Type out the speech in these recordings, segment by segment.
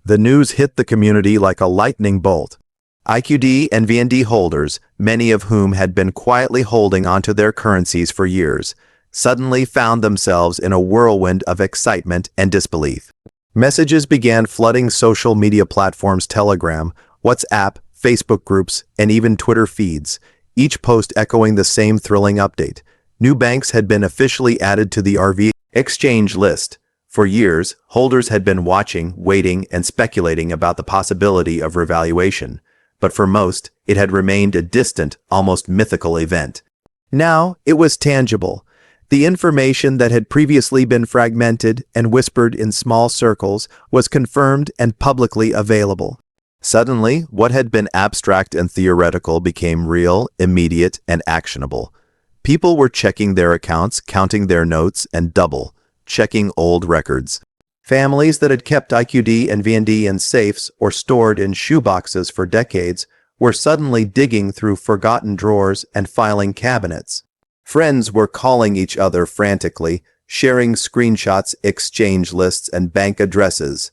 The news hit the community like a lightning bolt. IQD and VND holders, many of whom had been quietly holding onto their currencies for years, suddenly found themselves in a whirlwind of excitement and disbelief. Messages began flooding social media platforms: Telegram, WhatsApp, Facebook groups, and even Twitter feeds, each post echoing the same thrilling update. New banks had been officially added to the RV exchange list. For years, holders had been watching, waiting, and speculating about the possibility of revaluation, but for most, it had remained a distant, almost mythical event. Now, it was tangible. The information that had previously been fragmented and whispered in small circles was confirmed and publicly available. Suddenly, what had been abstract and theoretical became real, immediate, and actionable. People were checking their accounts, counting their notes, and double-checking old records. Families that had kept IQD and VND in safes or stored in shoeboxes for decades were suddenly digging through forgotten drawers and filing cabinets. Friends were calling each other frantically, sharing screenshots, exchange lists, and bank addresses.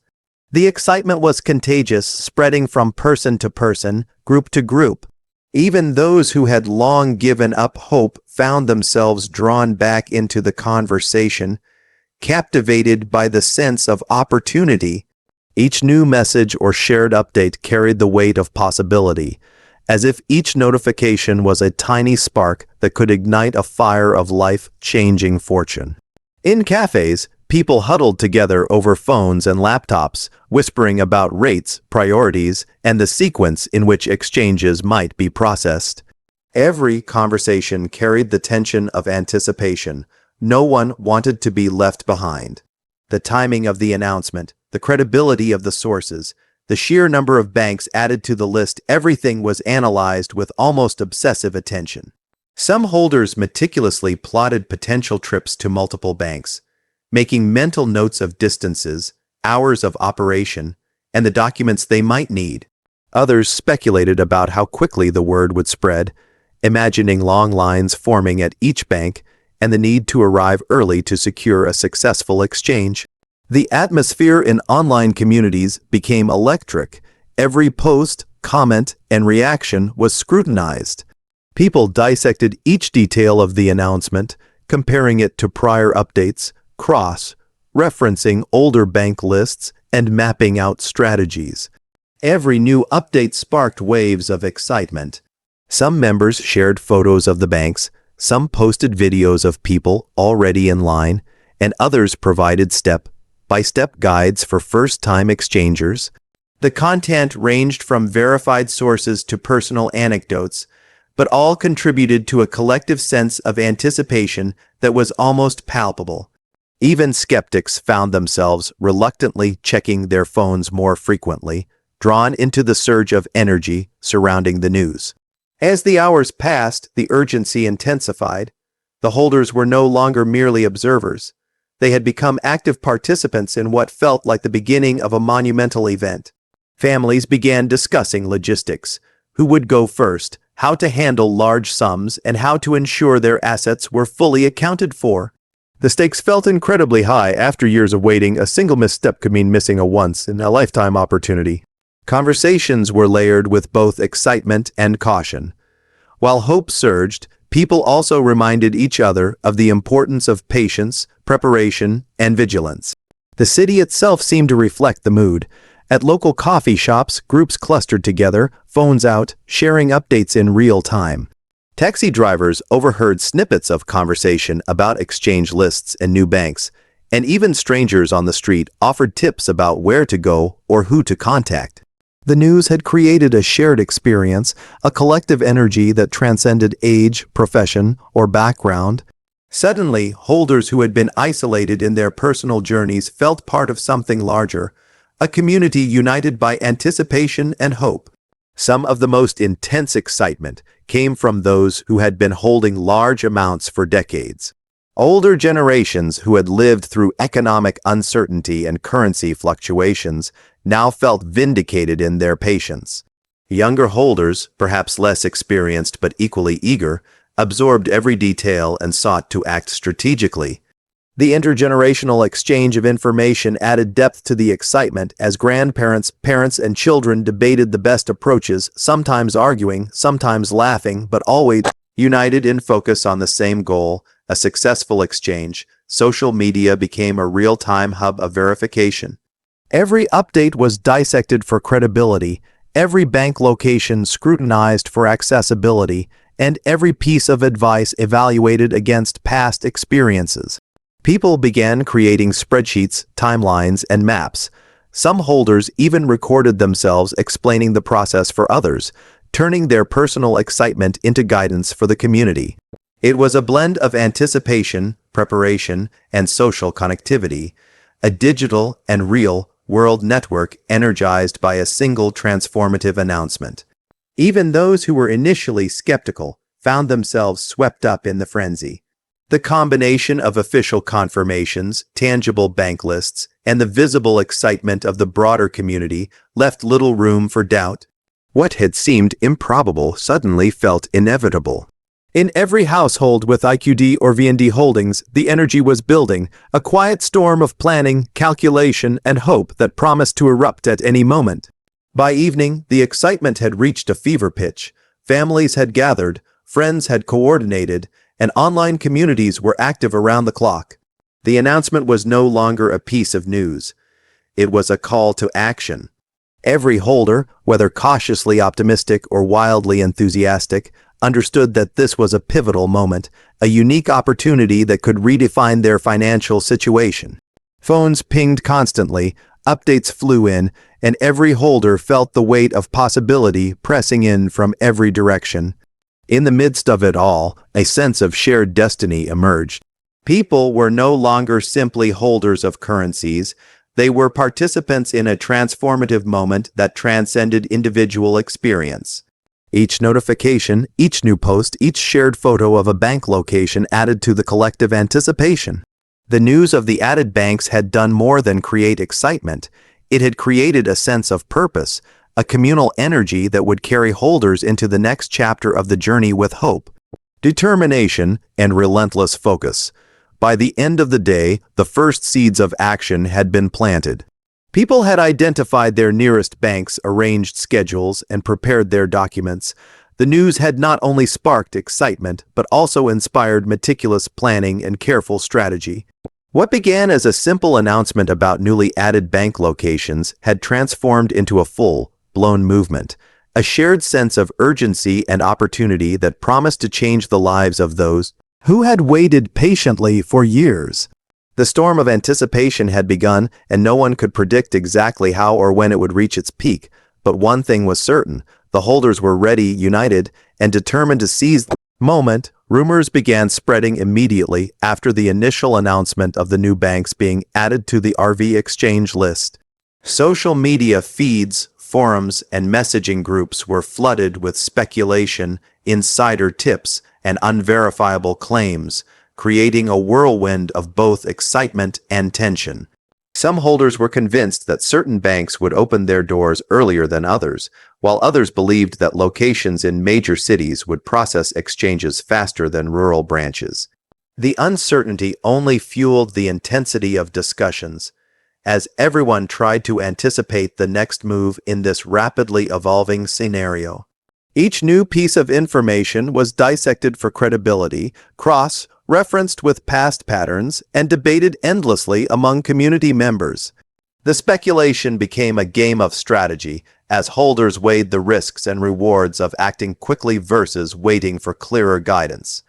The excitement was contagious, spreading from person to person, group to group. Even those who had long given up hope found themselves drawn back into the conversation, captivated by the sense of opportunity. Each new message or shared update carried the weight of possibility, as if each notification was a tiny spark that could ignite a fire of life-changing fortune. In cafes, people huddled together over phones and laptops, whispering about rates, priorities, and the sequence in which exchanges might be processed. Every conversation carried the tension of anticipation. No one wanted to be left behind. The timing of the announcement, the credibility of the sources, the sheer number of banks added to the list, everything was analyzed with almost obsessive attention. Some holders meticulously plotted potential trips to multiple banks, making mental notes of distances, hours of operation, and the documents they might need. Others speculated about how quickly the word would spread, imagining long lines forming at each bank and the need to arrive early to secure a successful exchange. The atmosphere in online communities became electric. Every post, comment, and reaction was scrutinized. People dissected each detail of the announcement, comparing it to prior updates, cross-referencing older bank lists, and mapping out strategies. Every new update sparked waves of excitement. Some members shared photos of the banks, some posted videos of people already in line, and others provided step-by-step guides for first-time exchangers. The content ranged from verified sources to personal anecdotes, but all contributed to a collective sense of anticipation that was almost palpable. Even skeptics found themselves reluctantly checking their phones more frequently, drawn into the surge of energy surrounding the news. As the hours passed, the urgency intensified. The holders were no longer merely observers. They had become active participants in what felt like the beginning of a monumental event. Families began discussing logistics: who would go first, how to handle large sums, and how to ensure their assets were fully accounted for. The stakes felt incredibly high. After years of waiting, a single misstep could mean missing a once-in-a-lifetime opportunity. Conversations were layered with both excitement and caution. While hope surged, people also reminded each other of the importance of patience, preparation, and vigilance. The city itself seemed to reflect the mood. At local coffee shops, groups clustered together, phones out, sharing updates in real time. Taxi drivers overheard snippets of conversation about exchange lists and new banks, and even strangers on the street offered tips about where to go or who to contact. The news had created a shared experience, a collective energy that transcended age, profession, or background. Suddenly, holders who had been isolated in their personal journeys felt part of something larger, a community united by anticipation and hope. Some of the most intense excitement came from those who had been holding large amounts for decades. Older generations who had lived through economic uncertainty and currency fluctuations now felt vindicated in their patience. Younger holders, perhaps less experienced but equally eager, absorbed every detail and sought to act strategically. The intergenerational exchange of information added depth to the excitement as grandparents, parents, and children debated the best approaches, sometimes arguing, sometimes laughing, but always united in focus on the same goal, a successful exchange. Social media became a real-time hub of verification. Every update was dissected for credibility, every bank location scrutinized for accessibility, and every piece of advice evaluated against past experiences. People began creating spreadsheets, timelines, and maps. Some holders even recorded themselves explaining the process for others, turning their personal excitement into guidance for the community. It was a blend of anticipation, preparation, and social connectivity, a digital and real world network energized by a single transformative announcement. Even those who were initially skeptical found themselves swept up in the frenzy. The combination of official confirmations, tangible bank lists, and the visible excitement of the broader community left little room for doubt. What had seemed improbable suddenly felt inevitable. In every household with IQD or VND holdings, the energy was building, a quiet storm of planning, calculation, and hope that promised to erupt at any moment. By evening, the excitement had reached a fever pitch. Families had gathered, friends had coordinated, and online communities were active around the clock. The announcement was no longer a piece of news. It was a call to action. Every holder, whether cautiously optimistic or wildly enthusiastic, understood that this was a pivotal moment, a unique opportunity that could redefine their financial situation. Phones pinged constantly, updates flew in, and every holder felt the weight of possibility pressing in from every direction. In the midst of it all, a sense of shared destiny emerged. People were no longer simply holders of currencies. They were participants in a transformative moment that transcended individual experience. Each notification, each new post, each shared photo of a bank location added to the collective anticipation. The news of the added banks had done more than create excitement. It had created a sense of purpose, a communal energy that would carry holders into the next chapter of the journey with hope, determination, and relentless focus. By the end of the day, the first seeds of action had been planted. People had identified their nearest banks, arranged schedules, and prepared their documents. The news had not only sparked excitement, but also inspired meticulous planning and careful strategy. What began as a simple announcement about newly added bank locations had transformed into a full-blown movement, a shared sense of urgency and opportunity that promised to change the lives of those who had waited patiently for years. The storm of anticipation had begun, and no one could predict exactly how or when it would reach its peak. But one thing was certain: the holders were ready, united, and determined to seize the moment. Rumors began spreading immediately after the initial announcement of the new banks being added to the RV exchange list. Social media feeds, forums, and messaging groups were flooded with speculation, insider tips, and unverifiable claims, creating a whirlwind of both excitement and tension. Some holders were convinced that certain banks would open their doors earlier than others, while others believed that locations in major cities would process exchanges faster than rural branches. The uncertainty only fueled the intensity of discussions, as everyone tried to anticipate the next move in this rapidly evolving scenario. Each new piece of information was dissected for credibility, cross-referenced with past patterns, and debated endlessly among community members. The speculation became a game of strategy as holders weighed the risks and rewards of acting quickly versus waiting for clearer guidance.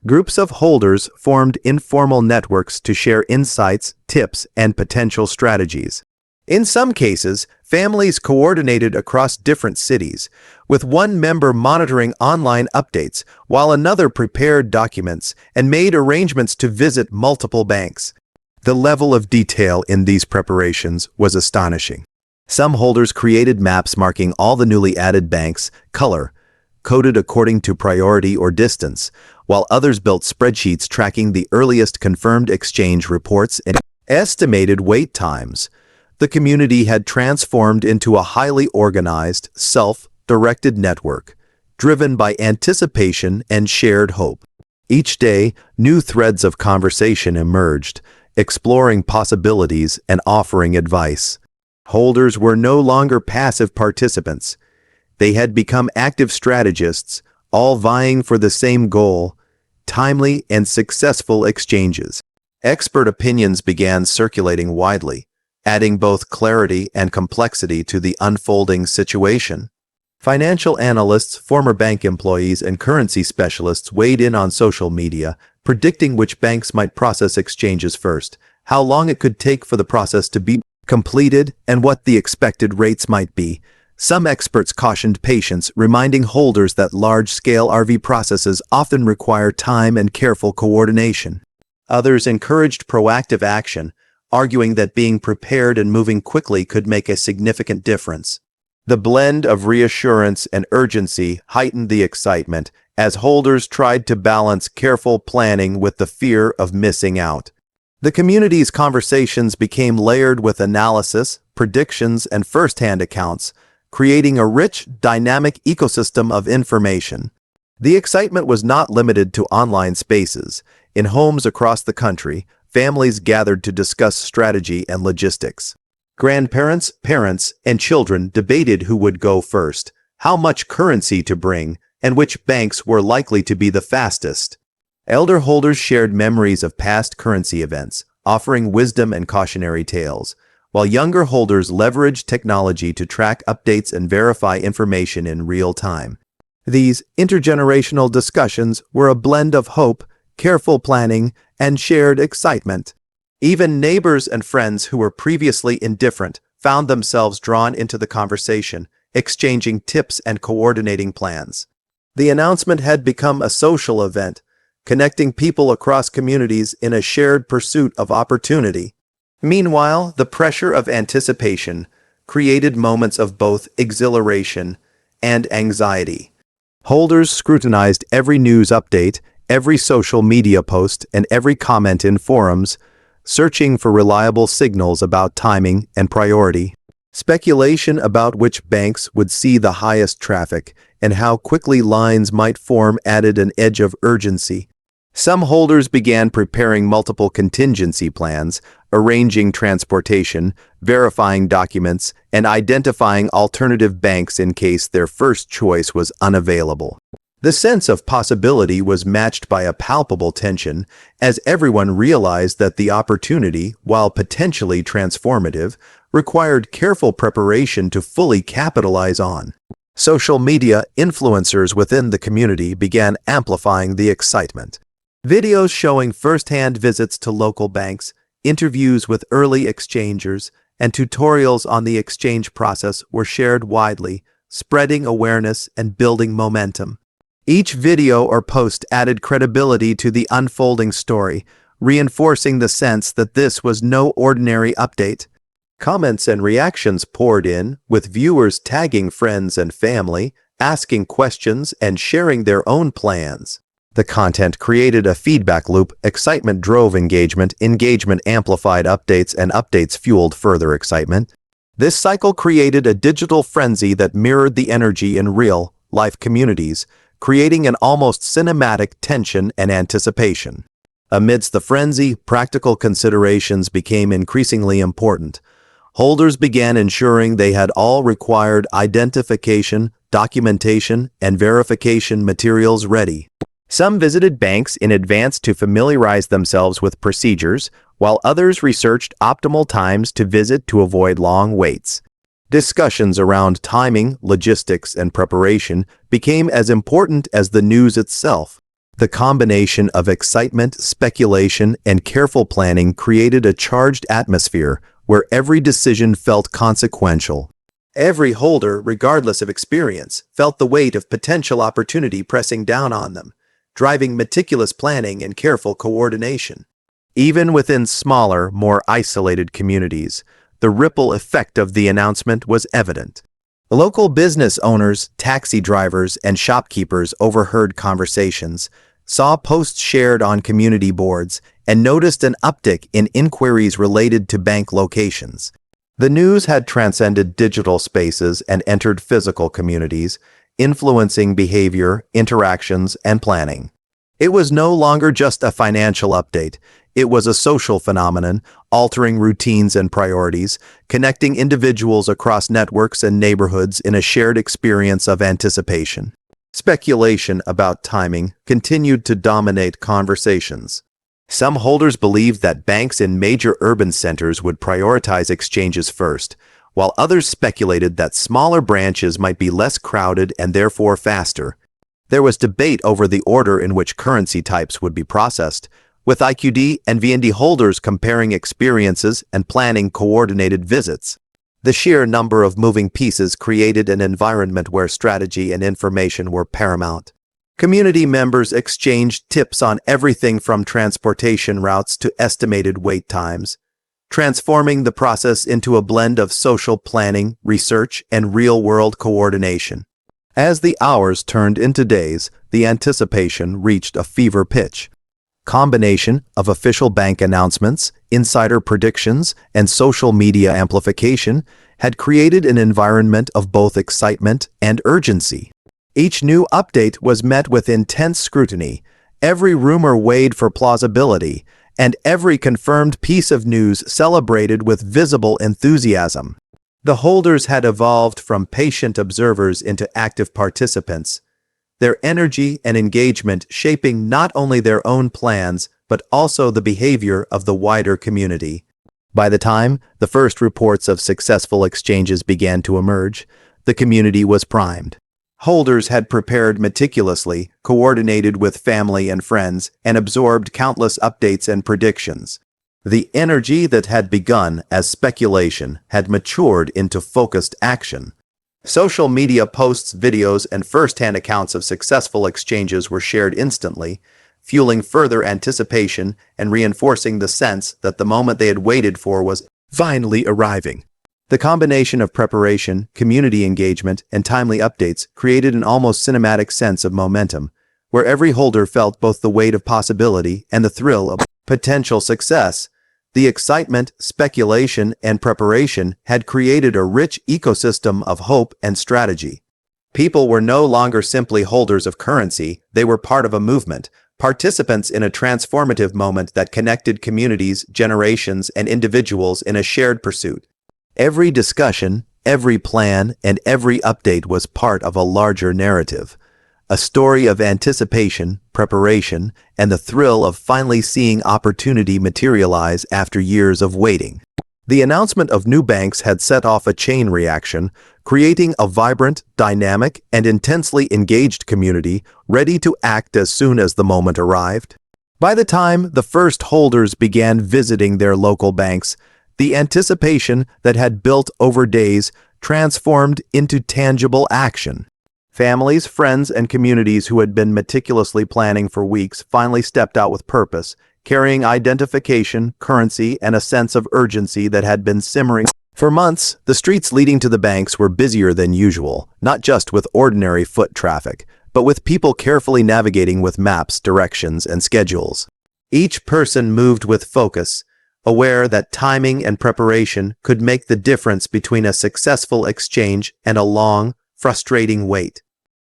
Groups of holders formed informal networks to share insights, tips, and potential strategies. In some cases, families coordinated across different cities, with one member monitoring online updates while another prepared documents and made arrangements to visit multiple banks. The level of detail in these preparations was astonishing. Some holders created maps marking all the newly added banks, color-coded according to priority or distance, while others built spreadsheets tracking the earliest confirmed exchange reports and estimated wait times. The community had transformed into a highly organized, self-directed network, driven by anticipation and shared hope. Each day, new threads of conversation emerged, exploring possibilities and offering advice. Holders were no longer passive participants. They had become active strategists, all vying for the same goal: timely and successful exchanges. Expert opinions began circulating widely, adding both clarity and complexity to the unfolding situation. Financial analysts, former bank employees, and currency specialists weighed in on social media, predicting which banks might process exchanges first, how long it could take for the process to be completed, and what the expected rates might be. Some experts cautioned patience, reminding holders that large-scale RV processes often require time and careful coordination. Others encouraged proactive action, arguing that being prepared and moving quickly could make a significant difference. The blend of reassurance and urgency heightened the excitement as holders tried to balance careful planning with the fear of missing out. The community's conversations became layered with analysis, predictions, and first-hand accounts, creating a rich, dynamic ecosystem of information. The excitement was not limited to online spaces. In homes across the country, families gathered to discuss strategy and logistics. Grandparents, parents, and children debated who would go first, how much currency to bring, and which banks were likely to be the fastest. Elder holders shared memories of past currency events, offering wisdom and cautionary tales, while younger holders leveraged technology to track updates and verify information in real time. These intergenerational discussions were a blend of hope, careful planning, and shared excitement. Even neighbors and friends who were previously indifferent found themselves drawn into the conversation, exchanging tips and coordinating plans. The announcement had become a social event, connecting people across communities in a shared pursuit of opportunity. Meanwhile, the pressure of anticipation created moments of both exhilaration and anxiety. Holders scrutinized every news update, every social media post, and every comment in forums, searching for reliable signals about timing and priority. Speculation about which banks would see the highest traffic and how quickly lines might form added an edge of urgency. Some holders began preparing multiple contingency plans, arranging transportation, verifying documents, and identifying alternative banks in case their first choice was unavailable. The sense of possibility was matched by a palpable tension, as everyone realized that the opportunity, while potentially transformative, required careful preparation to fully capitalize on. Social media influencers within the community began amplifying the excitement. Videos showing first-hand visits to local banks, interviews with early exchangers, and tutorials on the exchange process were shared widely, spreading awareness and building momentum. Each video or post added credibility to the unfolding story, reinforcing the sense that this was no ordinary update. Comments and reactions poured in, with viewers tagging friends and family, asking questions, and sharing their own plans. The content created a feedback loop. Excitement drove engagement, engagement amplified updates, and updates fueled further excitement. This cycle created a digital frenzy that mirrored the energy in real-life communities, creating an almost cinematic tension and anticipation. Amidst the frenzy, practical considerations became increasingly important. Holders began ensuring they had all required identification, documentation, and verification materials ready. Some visited banks in advance to familiarize themselves with procedures, while others researched optimal times to visit to avoid long waits. Discussions around timing, logistics, and preparation became as important as the news itself. The combination of excitement, speculation, and careful planning created a charged atmosphere where every decision felt consequential. Every holder, regardless of experience, felt the weight of potential opportunity pressing down on them, driving meticulous planning and careful coordination. Even within smaller, more isolated communities, the ripple effect of the announcement was evident. Local business owners, taxi drivers, and shopkeepers overheard conversations, saw posts shared on community boards, and noticed an uptick in inquiries related to bank locations. The news had transcended digital spaces and entered physical communities, influencing behavior, interactions, and planning. It was no longer just a financial update. It was a social phenomenon, altering routines and priorities, connecting individuals across networks and neighborhoods in a shared experience of anticipation. Speculation about timing continued to dominate conversations. Some holders believed that banks in major urban centers would prioritize exchanges first, while others speculated that smaller branches might be less crowded and therefore faster. There was debate over the order in which currency types would be processed, with IQD and VND holders comparing experiences and planning coordinated visits. The sheer number of moving pieces created an environment where strategy and information were paramount. Community members exchanged tips on everything from transportation routes to estimated wait times, transforming the process into a blend of social planning, research, and real-world coordination. As the hours turned into days, the anticipation reached a fever pitch. Combination of official bank announcements, insider predictions, and social media amplification had created an environment of both excitement and urgency. Each new update was met with intense scrutiny, every rumor weighed for plausibility, and every confirmed piece of news celebrated with visible enthusiasm. The holders had evolved from patient observers into active participants, their energy and engagement shaping not only their own plans but also the behavior of the wider community. By the time the first reports of successful exchanges began to emerge, the community was primed. Holders had prepared meticulously, coordinated with family and friends, and absorbed countless updates and predictions. The energy that had begun as speculation had matured into focused action. Social media posts, videos, and first-hand accounts of successful exchanges were shared instantly, fueling further anticipation and reinforcing the sense that the moment they had waited for was finally arriving. The combination of preparation, community engagement, and timely updates created an almost cinematic sense of momentum, where every holder felt both the weight of possibility and the thrill of potential success. The excitement, speculation, and preparation had created a rich ecosystem of hope and strategy. People were no longer simply holders of currency, they were part of a movement, participants in a transformative moment that connected communities, generations, and individuals in a shared pursuit. Every discussion, every plan, and every update was part of a larger narrative. A story of anticipation, preparation, and the thrill of finally seeing opportunity materialize after years of waiting. The announcement of new banks had set off a chain reaction, creating a vibrant, dynamic, and intensely engaged community ready to act as soon as the moment arrived. By the time the first holders began visiting their local banks, the anticipation that had built over days transformed into tangible action. Families, friends, and communities who had been meticulously planning for weeks finally stepped out with purpose, carrying identification, currency, and a sense of urgency that had been simmering. For months, the streets leading to the banks were busier than usual, not just with ordinary foot traffic, but with people carefully navigating with maps, directions, and schedules. Each person moved with focus, aware that timing and preparation could make the difference between a successful exchange and a long, frustrating wait.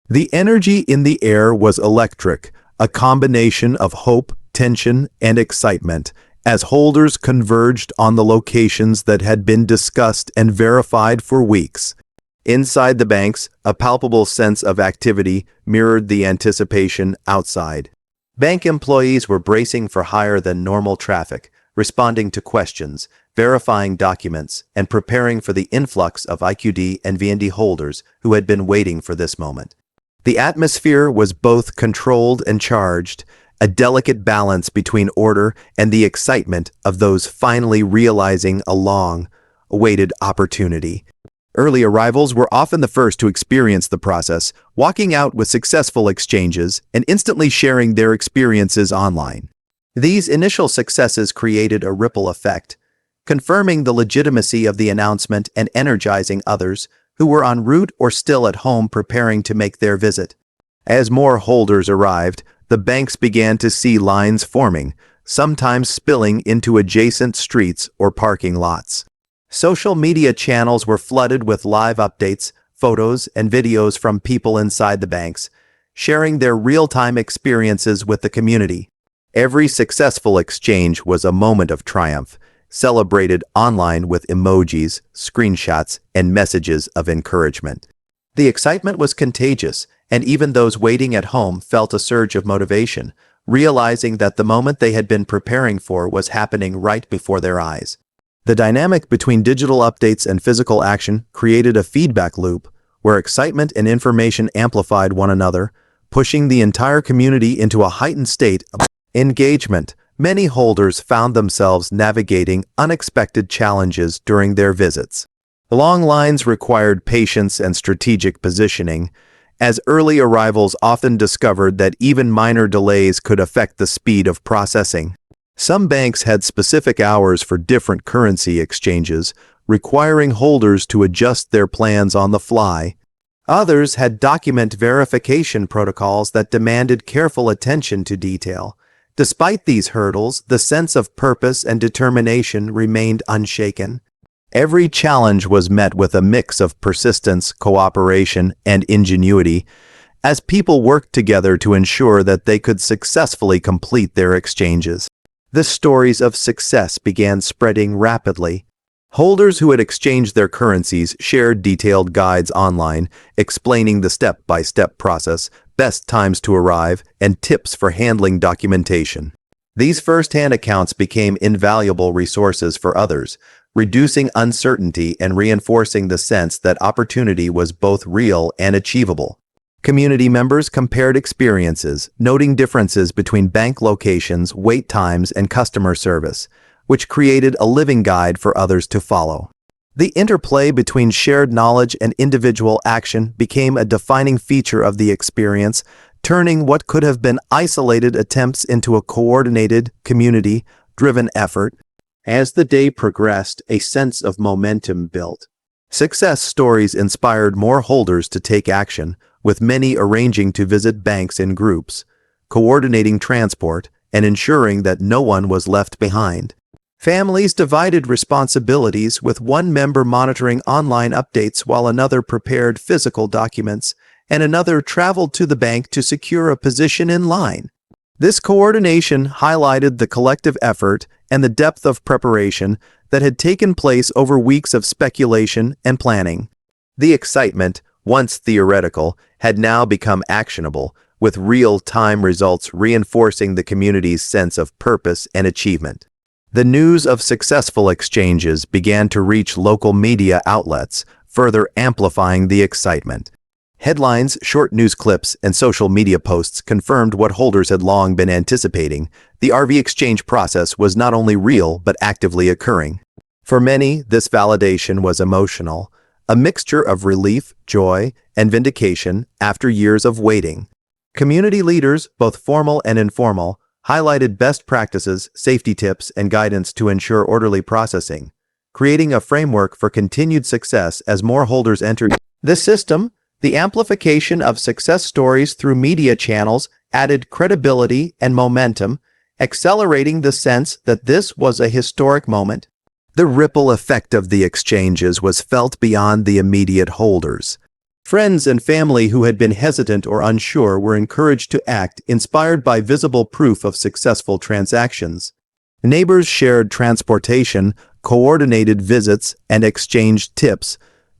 The energy in the air was electric, a combination of hope, tension, and excitement, as holders converged on the locations that had been discussed and verified for weeks. Inside the banks, a palpable sense of activity mirrored the anticipation outside. Bank employees were bracing for higher than normal traffic, responding to questions, verifying documents, and preparing for the influx of IQD and VND holders who had been waiting for this moment. The atmosphere was both controlled and charged, a delicate balance between order and the excitement of those finally realizing a long-awaited opportunity. Early arrivals were often the first to experience the process, walking out with successful exchanges and instantly sharing their experiences online. These initial successes created a ripple effect, confirming the legitimacy of the announcement and energizing others who were en route or still at home preparing to make their visit. As more holders arrived, the banks began to see lines forming, sometimes spilling into adjacent streets or parking lots. Social media channels were flooded with live updates, photos, and videos from people inside the banks, sharing their real-time experiences with the community. Every successful exchange was a moment of triumph, celebrated online with emojis, screenshots, and messages of encouragement. The excitement was contagious, and even those waiting at home felt a surge of motivation, realizing that the moment they had been preparing for was happening right before their eyes. The dynamic between digital updates and physical action created a feedback loop where excitement and information amplified one another, pushing the entire community into a heightened state of engagement. Many holders found themselves navigating unexpected challenges during their visits. Long lines required patience and strategic positioning, as early arrivals often discovered that even minor delays could affect the speed of processing. Some banks had specific hours for different currency exchanges, requiring holders to adjust their plans on the fly. Others had document verification protocols that demanded careful attention to detail. Despite these hurdles, the sense of purpose and determination remained unshaken. Every challenge was met with a mix of persistence, cooperation, and ingenuity, as people worked together to ensure that they could successfully complete their exchanges. The stories of success began spreading rapidly. Holders who had exchanged their currencies shared detailed guides online, explaining the step-by-step process, best times to arrive, and tips for handling documentation. These first-hand accounts became invaluable resources for others, reducing uncertainty and reinforcing the sense that opportunity was both real and achievable. Community members compared experiences, noting differences between bank locations, wait times, and customer service, which created a living guide for others to follow. The interplay between shared knowledge and individual action became a defining feature of the experience, turning what could have been isolated attempts into a coordinated, community-driven effort. As the day progressed, a sense of momentum built. Success stories inspired more holders to take action, with many arranging to visit banks in groups, coordinating transport, and ensuring that no one was left behind. Families divided responsibilities, with one member monitoring online updates while another prepared physical documents, and another traveled to the bank to secure a position in line. This coordination highlighted the collective effort and the depth of preparation that had taken place over weeks of speculation and planning. The excitement, once theoretical, had now become actionable, with real-time results reinforcing the community's sense of purpose and achievement. The news of successful exchanges began to reach local media outlets, further amplifying the excitement. Headlines, short news clips, and social media posts confirmed what holders had long been anticipating. The RV exchange process was not only real but actively occurring. For many, this validation was emotional, a mixture of relief, joy, and vindication after years of waiting. Community leaders, both formal and informal, highlighted best practices, safety tips, and guidance to ensure orderly processing, creating a framework for continued success as more holders entered the system. The amplification of success stories through media channels added credibility and momentum, accelerating the sense that this was a historic moment. The ripple effect of the exchanges was felt beyond the immediate holders. Friends and family who had been hesitant or unsure were encouraged to act, inspired by visible proof of successful transactions. Neighbors shared transportation, coordinated visits, and exchanged tips,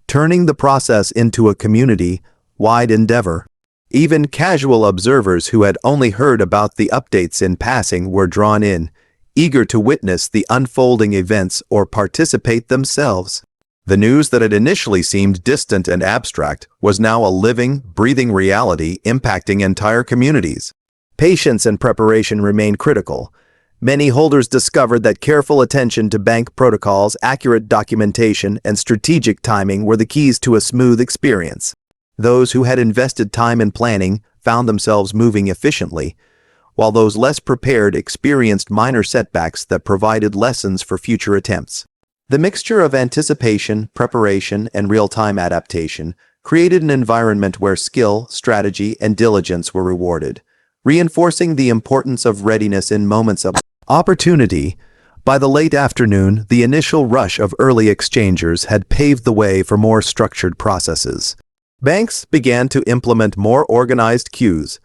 turning the process into a community-wide endeavor. Even casual observers who had only heard about the updates in passing were drawn in, eager to witness the unfolding events or participate themselves. The news that had initially seemed distant and abstract was now a living, breathing reality impacting entire communities. Patience and preparation remained critical. Many holders discovered that careful attention to bank protocols, accurate documentation, and strategic timing were the keys to a smooth experience. Those who had invested time in planning found themselves moving efficiently, while those less prepared experienced minor setbacks that provided lessons for future attempts. The mixture of anticipation, preparation, and real-time adaptation created an environment where skill, strategy, and diligence were rewarded, reinforcing the importance of readiness in moments of opportunity. By the late afternoon, the initial rush of early exchangers had paved the way for more structured processes. Banks began to implement more organized queues.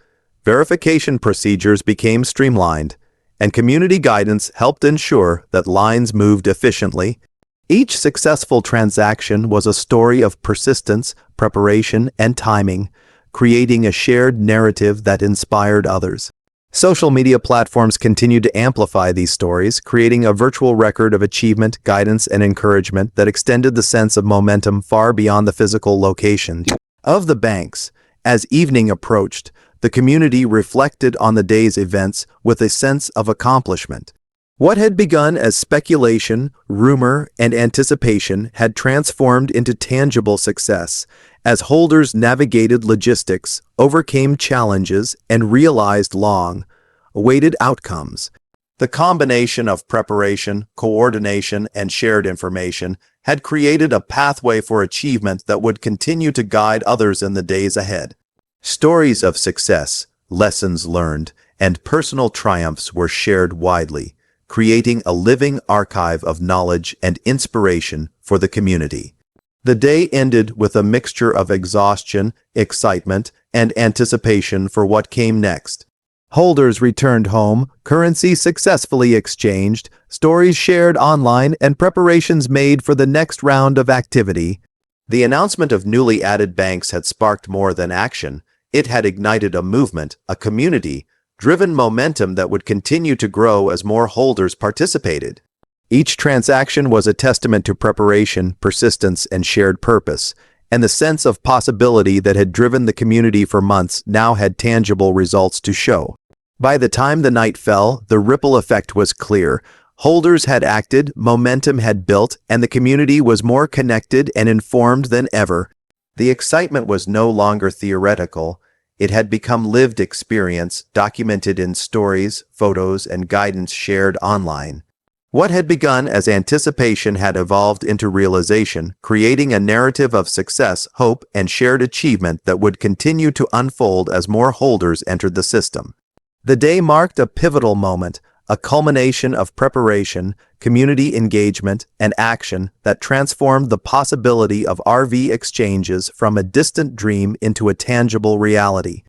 Verification procedures became streamlined, and community guidance helped ensure that lines moved efficiently. Each successful transaction was a story of persistence, preparation, and timing, creating a shared narrative that inspired others. Social media platforms continued to amplify these stories, creating a virtual record of achievement, guidance, and encouragement that extended the sense of momentum far beyond the physical location of the banks. As evening approached, the community reflected on the day's events with a sense of accomplishment. What had begun as speculation, rumor, and anticipation had transformed into tangible success as holders navigated logistics, overcame challenges, and realized long-awaited outcomes. The combination of preparation, coordination, and shared information had created a pathway for achievement that would continue to guide others in the days ahead. Stories of success, lessons learned, and personal triumphs were shared widely, creating a living archive of knowledge and inspiration for the community. The day ended with a mixture of exhaustion, excitement, and anticipation for what came next. Holders returned home, currency successfully exchanged, stories shared online, and preparations made for the next round of activity. The announcement of newly added banks had sparked more than action. It had ignited a movement, a community-driven momentum that would continue to grow as more holders participated. Each transaction was a testament to preparation, persistence, and shared purpose, and the sense of possibility that had driven the community for months now had tangible results to show. By the time the night fell, the ripple effect was clear. Holders had acted, momentum had built, and the community was more connected and informed than ever. The excitement was no longer theoretical. It had become lived experience, documented in stories, photos, and guidance shared online. What had begun as anticipation had evolved into realization, creating a narrative of success, hope, and shared achievement that would continue to unfold as more holders entered the system. The day marked a pivotal moment, a culmination of preparation, community engagement, and action that transformed the possibility of RV exchanges from a distant dream into a tangible reality.